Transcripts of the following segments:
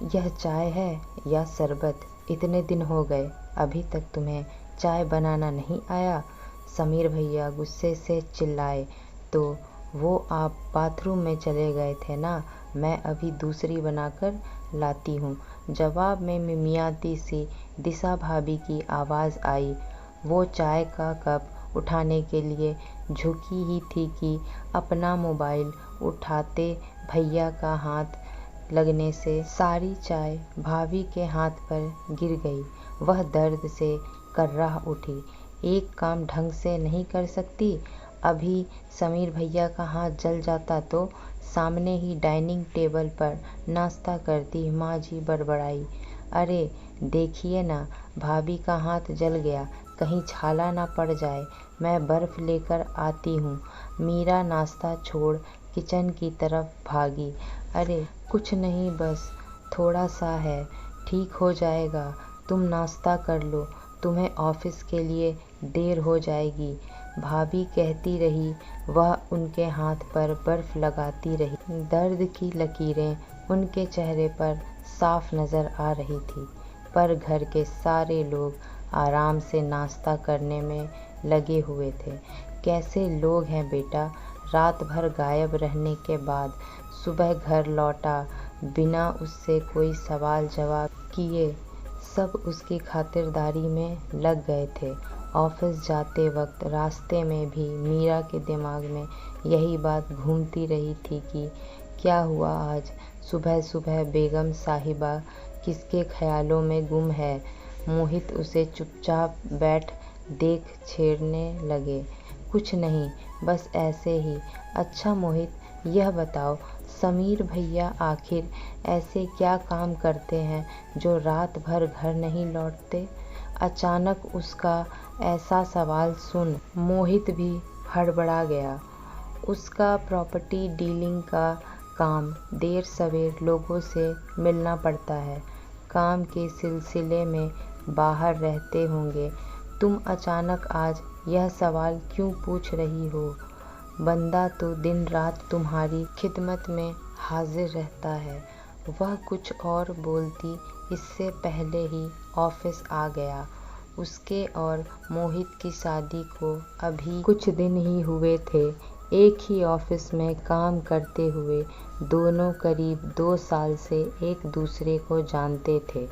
यह चाय है या शरबत? इतने दिन हो गए, अभी तक तुम्हें चाय बनाना नहीं आया? समीर भैया गुस्से से चिल्लाए। तो वो आप बाथरूम में चले गए थे ना, मैं अभी दूसरी बनाकर लाती हूँ। जवाब में मिमियाती सी दिशा भाभी की आवाज़ आई। वो चाय का कप उठाने के लिए झुकी ही थी कि अपना मोबाइल उठाते भैया का हाथ लगने से सारी चाय भाभी के हाथ पर गिर गई। वह दर्द से कर्राह उठी। एक काम ढंग से नहीं कर सकती? अभी समीर भैया का हाथ जल जाता तो सामने ही डाइनिंग टेबल पर नाश्ता करती। माँ जी बड़बड़ाई, अरे देखिए ना, भाभी का हाथ जल गया, कहीं छाला ना पड़ जाए, मैं बर्फ़ लेकर आती हूँ। मीरा नाश्ता छोड़ किचन की तरफ भागी। अरे कुछ नहीं, बस थोड़ा सा है, ठीक हो जाएगा, तुम नाश्ता कर लो, तुम्हें ऑफिस के लिए देर हो जाएगी, भाभी कहती रही। वह उनके हाथ पर बर्फ लगाती रही। दर्द की लकीरें उनके चेहरे पर साफ नज़र आ रही थी। पर घर के सारे लोग आराम से नाश्ता करने में लगे हुए थे। कैसे लोग हैं बेटा? रात भर गायब रहने के बाद सुबह घर लौटा बिना उससे कोई सवाल जवाब किए। सब उसकी खातिरदारी में लग गए थे। ऑफिस जाते वक्त रास्ते में भी मीरा के दिमाग में यही बात घूमती रही थी कि क्या हुआ आज सुबह सुबह बेगम साहिबा किसके ख्यालों में गुम है। मोहित उसे चुपचाप बैठ देख छेड़ने लगे। कुछ नहीं, बस ऐसे ही। अच्छा मोहित, यह बताओ, समीर भैया आखिर ऐसे क्या काम करते हैं जो रात भर घर नहीं लौटते? अचानक उसका ऐसा सवाल सुन मोहित भी हड़बड़ा गया। उसका प्रॉपर्टी डीलिंग का काम, देर सवेर लोगों से मिलना पड़ता है, काम के सिलसिले में बाहर रहते होंगे। तुम अचानक आज यह सवाल क्यों पूछ रही हो? बंदा तो दिन रात तुम्हारी खिदमत में हाजिर रहता है। वह कुछ और बोलती इससे पहले ही ऑफिस आ गया। उसके और मोहित की शादी को अभी कुछ दिन ही हुए थे। एक ही ऑफिस में काम करते हुए दोनों करीब 2 साल से एक दूसरे को जानते थे।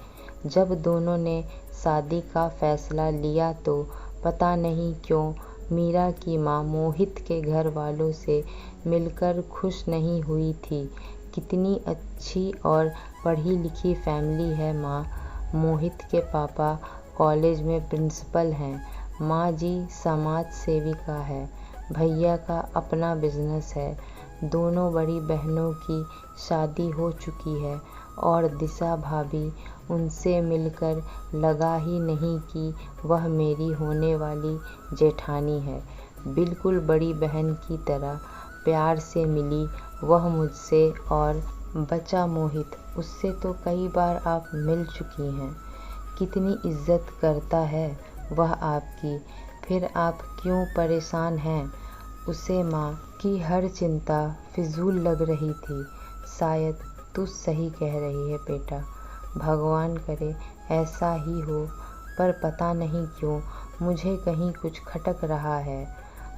जब दोनों ने शादी का फैसला लिया तो पता नहीं क्यों मीरा की माँ मोहित के घर वालों से मिलकर खुश नहीं हुई थी। कितनी अच्छी और पढ़ी लिखी फैमिली है माँ। मोहित के पापा कॉलेज में प्रिंसिपल हैं, माँ जी समाज सेविका है, भैया का अपना बिजनेस है। दोनों बड़ी बहनों की शादी हो चुकी है और दिशा भाभी उनसे मिलकर लगा ही नहीं कि वह मेरी होने वाली जेठानी है। बिल्कुल बड़ी बहन की तरह प्यार से मिली वह मुझसे। और बचा मोहित, उससे तो कई बार आप मिल चुकी हैं। कितनी इज्जत करता है वह आपकी, फिर आप क्यों परेशान हैं? उसे माँ की हर चिंता फिजूल लग रही थी। शायद तू सही कह रही है बेटा, भगवान करे ऐसा ही हो, पर पता नहीं क्यों मुझे कहीं कुछ खटक रहा है।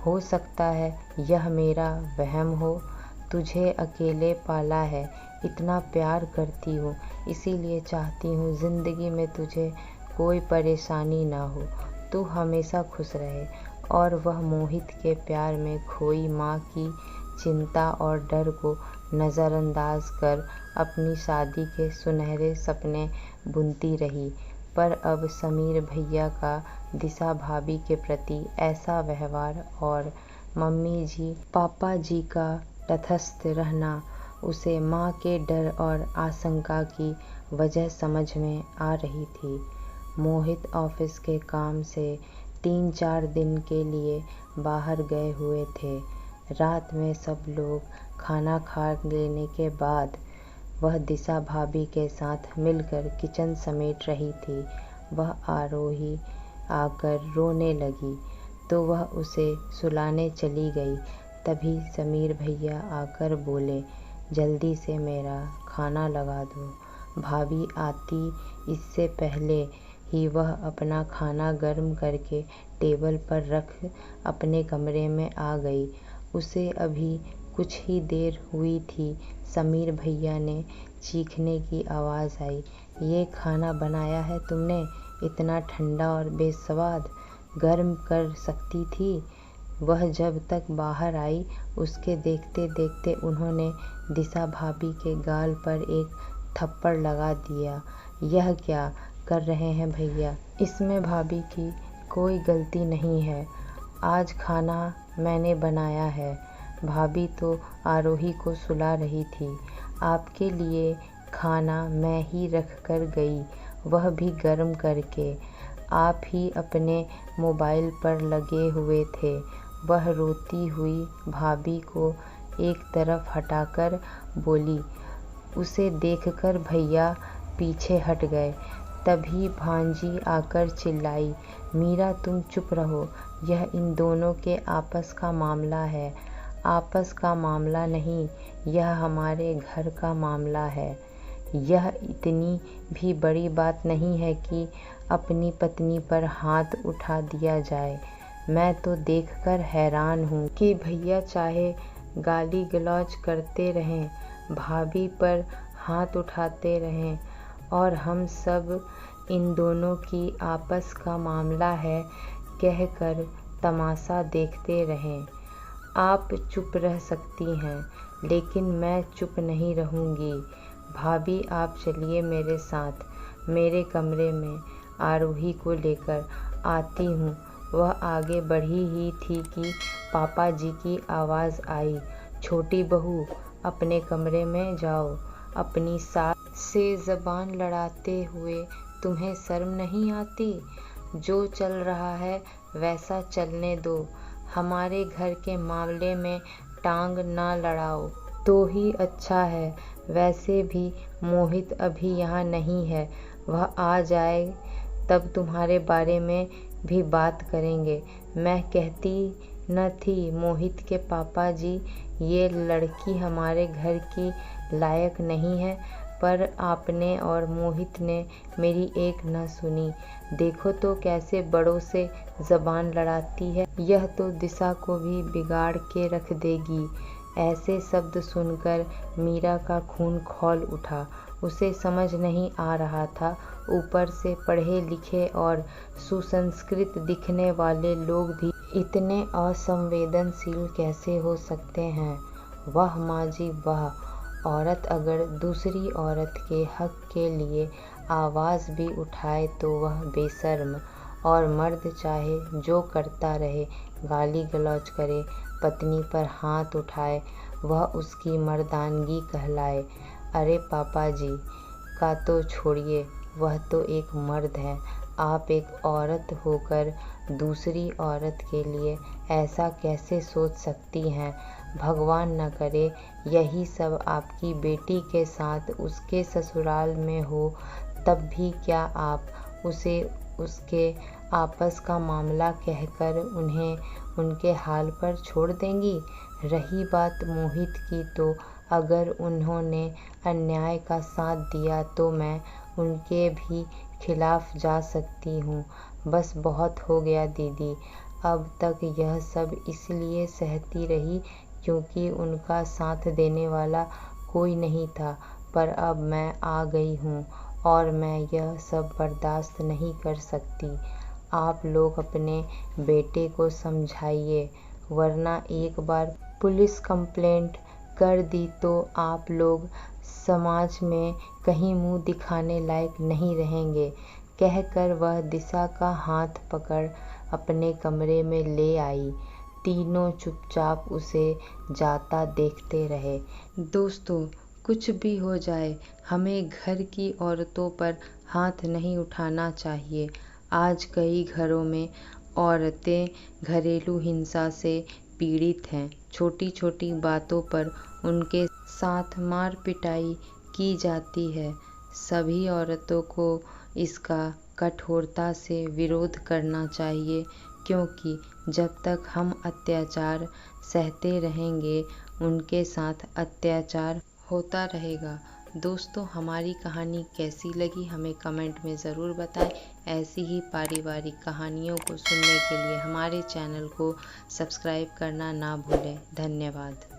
हो सकता है यह मेरा वहम हो। तुझे अकेले पाला है, इतना प्यार करती हूँ, इसीलिए चाहती हूँ ज़िंदगी में तुझे कोई परेशानी ना हो, तू हमेशा खुश रहे। और वह मोहित के प्यार में खोई माँ की चिंता और डर को नज़रअंदाज कर अपनी शादी के सुनहरे सपने बुनती रही। पर अब समीर भैया का दिशा भाभी के प्रति ऐसा व्यवहार और मम्मी जी पापा जी का तटस्थ रहना उसे माँ के डर और आशंका की वजह समझ में आ रही थी। मोहित ऑफिस के काम से 3-4 दिन के लिए बाहर गए हुए थे। रात में सब लोग खाना खा लेने के बाद वह दिशा भाभी के साथ मिलकर किचन समेट रही थी। वह आरोही आकर रोने लगी तो वह उसे सुलाने चली गई। तभी समीर भैया आकर बोले, जल्दी से मेरा खाना लगा दो, भाभी आती इससे पहले ही वह अपना खाना गर्म करके टेबल पर रख अपने कमरे में आ गई। उसे अभी कुछ ही देर हुई थी, समीर भैया ने चीखने की आवाज़ आई, ये खाना बनाया है तुमने? इतना ठंडा और बेस्वाद, गर्म कर सकती थी। वह जब तक बाहर आई, उसके देखते देखते उन्होंने दिशा भाभी के गाल पर एक थप्पड़ लगा दिया। यह क्या कर रहे हैं भैया? इसमें भाभी की कोई गलती नहीं है। आज खाना मैंने बनाया है। भाभी तो आरोही को सुला रही थी। आपके लिए खाना मैं ही रख कर गई, वह भी गर्म करके। आप ही अपने मोबाइल पर लगे हुए थे। वह रोती हुई भाभी को एक तरफ हटाकर बोली। उसे देखकर भैया पीछे हट गए। तभी भांजी आकर चिल्लाई, मीरा तुम चुप रहो, यह इन दोनों के आपस का मामला है। आपस का मामला नहीं, यह हमारे घर का मामला है। यह इतनी भी बड़ी बात नहीं है कि अपनी पत्नी पर हाथ उठा दिया जाए। मैं तो देखकर हैरान हूँ कि भैया चाहे गाली गलौज करते रहें, भाभी पर हाथ उठाते रहें और हम सब इन दोनों की आपस का मामला है कहकर तमाशा देखते रहें। आप चुप रह सकती हैं, लेकिन मैं चुप नहीं रहूँगी। भाभी आप चलिए मेरे साथ, मेरे कमरे में आरोही को लेकर आती हूँ। वह आगे बढ़ी ही थी कि पापा जी की आवाज़ आई, छोटी बहू अपने कमरे में जाओ। अपनी सास से ज़बान लड़ाते हुए तुम्हें शर्म नहीं आती? जो चल रहा है वैसा चलने दो। हमारे घर के मामले में टांग ना लड़ाओ तो ही अच्छा है। वैसे भी मोहित अभी यहाँ नहीं है, वह आ जाए तब तुम्हारे बारे में भी बात करेंगे। मैं कहती न थी मोहित के पापा जी, ये लड़की हमारे घर की लायक नहीं है, पर आपने और मोहित ने मेरी एक न सुनी। देखो तो कैसे बड़ों से ज़बान लड़ाती है। यह तो दिशा को भी बिगाड़ के रख देगी। ऐसे शब्द सुनकर मीरा का खून खौल उठा। उसे समझ नहीं आ रहा था, ऊपर से पढ़े लिखे और सुसंस्कृत दिखने वाले लोग भी इतने असंवेदनशील कैसे हो सकते हैं। वाह माँ जी वाह! औरत अगर दूसरी औरत के हक के लिए आवाज़ भी उठाए तो वह बेशर्म, और मर्द चाहे जो करता रहे, गाली गलौज करे, पत्नी पर हाथ उठाए, वह उसकी मर्दानगी कहलाए। अरे पापा जी का तो छोड़िए, वह तो एक मर्द है। आप एक औरत होकर दूसरी औरत के लिए ऐसा कैसे सोच सकती हैं? भगवान न करे यही सब आपकी बेटी के साथ उसके ससुराल में हो, तब भी क्या आप उसे उसके आपस का मामला कहकर उन्हें उनके हाल पर छोड़ देंगी? रही बात मोहित की, तो अगर उन्होंने अन्याय का साथ दिया तो मैं उनके भी खिलाफ जा सकती हूँ। बस बहुत हो गया दीदी। अब तक यह सब इसलिए सहती रही क्योंकि उनका साथ देने वाला कोई नहीं था, पर अब मैं आ गई हूँ और मैं यह सब बर्दाश्त नहीं कर सकती। आप लोग अपने बेटे को समझाइए, वरना एक बार पुलिस कंप्लेंट कर दी तो आप लोग समाज में कहीं मुंह दिखाने लायक नहीं रहेंगे। कहकर वह दिशा का हाथ पकड़ अपने कमरे में ले आई। तीनों चुपचाप उसे जाता देखते रहे। दोस्तों, कुछ भी हो जाए, हमें घर की औरतों पर हाथ नहीं उठाना चाहिए। आज कई घरों में औरतें घरेलू हिंसा से पीड़ित हैं। छोटी छोटी बातों पर उनके साथ मार पिटाई की जाती है। सभी औरतों को इसका कठोरता से विरोध करना चाहिए, क्योंकि जब तक हम अत्याचार सहते रहेंगे, उनके साथ अत्याचार होता रहेगा। दोस्तों, हमारी कहानी कैसी लगी हमें कमेंट में ज़रूर बताएं। ऐसी ही पारिवारिक कहानियों को सुनने के लिए हमारे चैनल को सब्सक्राइब करना ना भूलें। धन्यवाद।